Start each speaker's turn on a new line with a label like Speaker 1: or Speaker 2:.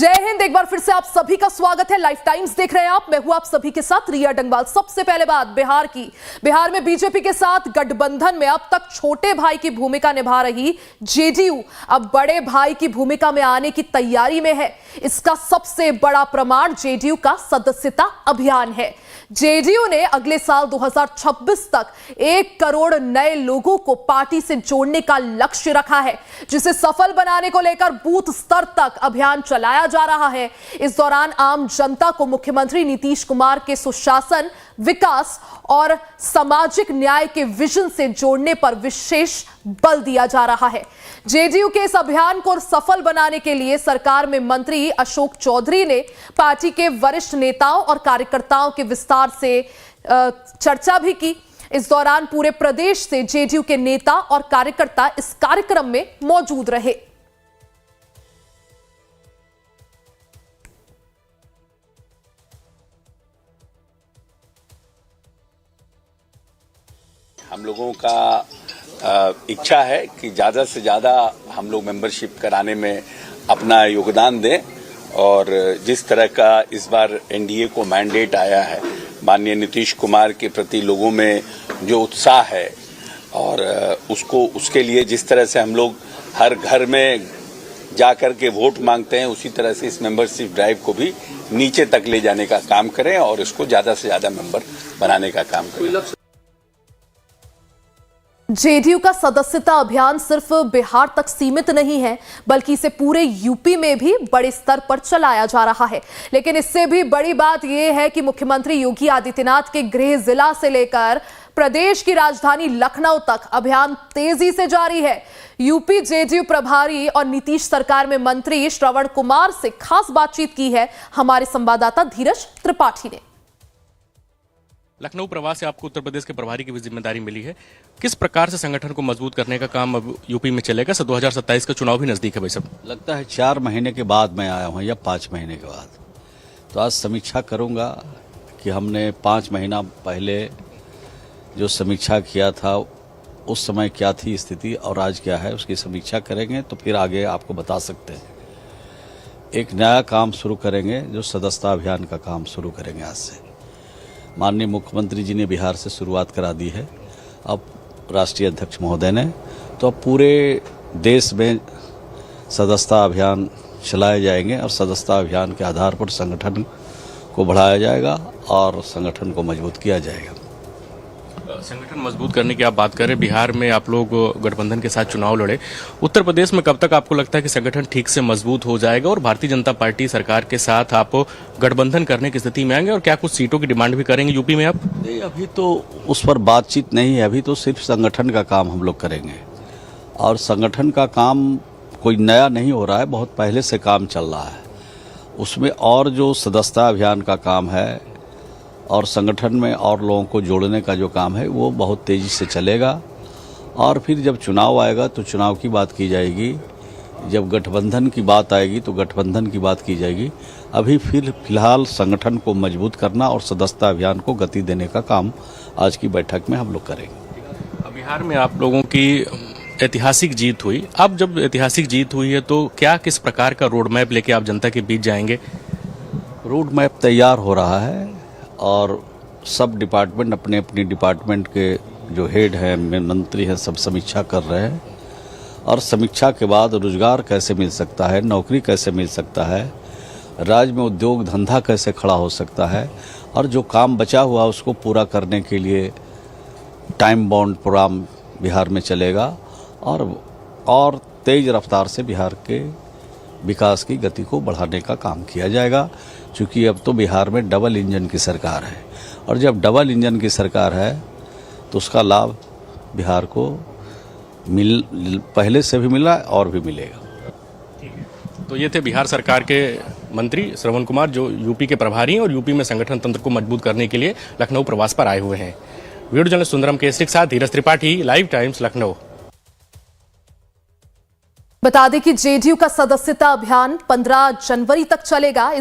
Speaker 1: जय हिंद। एक बार फिर से आप सभी का स्वागत है। लाइफ टाइम्स देख रहे हैं आप। मैं हूं आप सभी के साथ रिया डंगवाल। सबसे पहले बात बिहार की। बिहार में बीजेपी के साथ गठबंधन में अब तक छोटे भाई की भूमिका निभा रही जेडीयू अब बड़े भाई की भूमिका में आने की तैयारी में है। इसका सबसे बड़ा प्रमाण जेडीयू का सदस्यता अभियान है। जेडीयू ने अगले साल 2026 तक 1 करोड़ नए लोगों को पार्टी से जोड़ने का लक्ष्य रखा है, जिसे सफल बनाने को लेकर बूथ स्तर तक अभियान चलाया जा रहा है। इस दौरान आम जनता को मुख्यमंत्री नीतीश कुमार के सुशासन, विकास और सामाजिक न्याय के विजन से जोड़ने पर विशेष बल दिया जा रहा है। जेडीयू के इस अभियान को सफल बनाने के लिए सरकार में मंत्री अशोक चौधरी ने पार्टी के वरिष्ठ नेताओं और कार्यकर्ताओं के विस्तार से चर्चा भी की। इस दौरान पूरे प्रदेश से जेडीयू के नेता और कार्यकर्ता इस कार्यक्रम में मौजूद रहे।
Speaker 2: हम लोगों का इच्छा है कि ज़्यादा से ज़्यादा हम लोग मेंबरशिप कराने में अपना योगदान दें और जिस तरह का इस बार एनडीए को मैंडेट आया है, माननीय नीतीश कुमार के प्रति लोगों में जो उत्साह है और उसके लिए जिस तरह से हम लोग हर घर में जाकर के वोट मांगते हैं, उसी तरह से इस मेंबरशिप ड्राइव को भी नीचे तक ले जाने का काम करें और इसको ज़्यादा से ज़्यादा मेंबर बनाने का काम करें।
Speaker 1: जेडीयू का सदस्यता अभियान सिर्फ बिहार तक सीमित नहीं है, बल्कि इसे पूरे यूपी में भी बड़े स्तर पर चलाया जा रहा है। लेकिन इससे भी बड़ी बात यह है कि मुख्यमंत्री योगी आदित्यनाथ के गृह जिला से लेकर प्रदेश की राजधानी लखनऊ तक अभियान तेजी से जारी है। यूपी जेडीयू प्रभारी और नीतीश सरकार में मंत्री श्रवण कुमार से खास बातचीत की है हमारे संवाददाता धीरज त्रिपाठी ने।
Speaker 3: लखनऊ प्रवास से आपको उत्तर प्रदेश के प्रभारी की भी जिम्मेदारी मिली है। किस प्रकार से संगठन को मजबूत करने का काम अब यूपी में चलेगा? 2027 का चुनाव भी नजदीक है भाई साहब।
Speaker 4: लगता है 4 महीने के बाद मैं आया हूँ या 5 महीने के बाद, तो आज समीक्षा करूँगा कि हमने 5 महीना पहले जो समीक्षा किया था उस समय क्या थी स्थिति और आज क्या है, उसकी समीक्षा करेंगे तो फिर आगे आपको बता सकते हैं। एक नया काम शुरू करेंगे, जो सदस्यता अभियान का काम शुरू करेंगे आज से। माननीय मुख्यमंत्री जी ने बिहार से शुरुआत करा दी है, अब राष्ट्रीय अध्यक्ष महोदय ने, तो अब पूरे देश में सदस्यता अभियान चलाए जाएंगे और सदस्यता अभियान के आधार पर संगठन को बढ़ाया जाएगा और संगठन को मजबूत किया जाएगा।
Speaker 3: संगठन मजबूत करने की आप बात करें, बिहार में आप लोग गठबंधन के साथ चुनाव लड़े, उत्तर प्रदेश में कब तक आपको लगता है कि संगठन ठीक से मजबूत हो जाएगा और भारतीय जनता पार्टी सरकार के साथ आप गठबंधन करने की स्थिति में आएंगे और क्या कुछ सीटों की डिमांड भी करेंगे यूपी में आप?
Speaker 4: नहीं, अभी तो उस पर बातचीत नहीं है। अभी तो सिर्फ संगठन का काम हम लोग करेंगे और संगठन का काम कोई नया नहीं हो रहा है, बहुत पहले से काम चल रहा है। उसमें और जो सदस्यता अभियान का काम है और संगठन में और लोगों को जोड़ने का जो काम है वो बहुत तेज़ी से चलेगा और फिर जब चुनाव आएगा तो चुनाव की बात की जाएगी, जब गठबंधन की बात आएगी तो गठबंधन की बात की जाएगी। अभी फिलहाल संगठन को मजबूत करना और सदस्यता अभियान को गति देने का काम आज की बैठक में हम लोग करेंगे।
Speaker 3: बिहार में आप लोगों की ऐतिहासिक जीत हुई, अब जब ऐतिहासिक जीत हुई है तो क्या किस प्रकार का रोड मैप लेके आप जनता के बीच जाएंगे?
Speaker 4: रोड मैप तैयार हो रहा है और सब डिपार्टमेंट अपने अपने डिपार्टमेंट के जो हेड हैं, मंत्री हैं, सब समीक्षा कर रहे हैं और समीक्षा के बाद रोजगार कैसे मिल सकता है, नौकरी कैसे मिल सकता है, राज्य में उद्योग धंधा कैसे खड़ा हो सकता है और जो काम बचा हुआ उसको पूरा करने के लिए टाइम बाउंड प्रोग्राम बिहार में चलेगा और तेज रफ्तार से बिहार के विकास की गति को बढ़ाने का काम किया जाएगा। क्योंकि अब तो बिहार में डबल इंजन की सरकार है और जब डबल इंजन की सरकार है तो उसका लाभ बिहार को पहले से भी मिला और भी मिलेगा।
Speaker 3: तो ये थे बिहार सरकार के मंत्री श्रवण कुमार, जो यूपी के प्रभारी हैं और यूपी में संगठन तंत्र को मजबूत करने के लिए लखनऊ प्रवास पर आए हुए हैं। वीडियो जर्नलिस्ट सुंदरम केसरी के साथ धीरज त्रिपाठी, लाइव टाइम्स, लखनऊ।
Speaker 1: बता दें कि जेडीयू का सदस्यता अभियान 15 जनवरी तक चलेगा।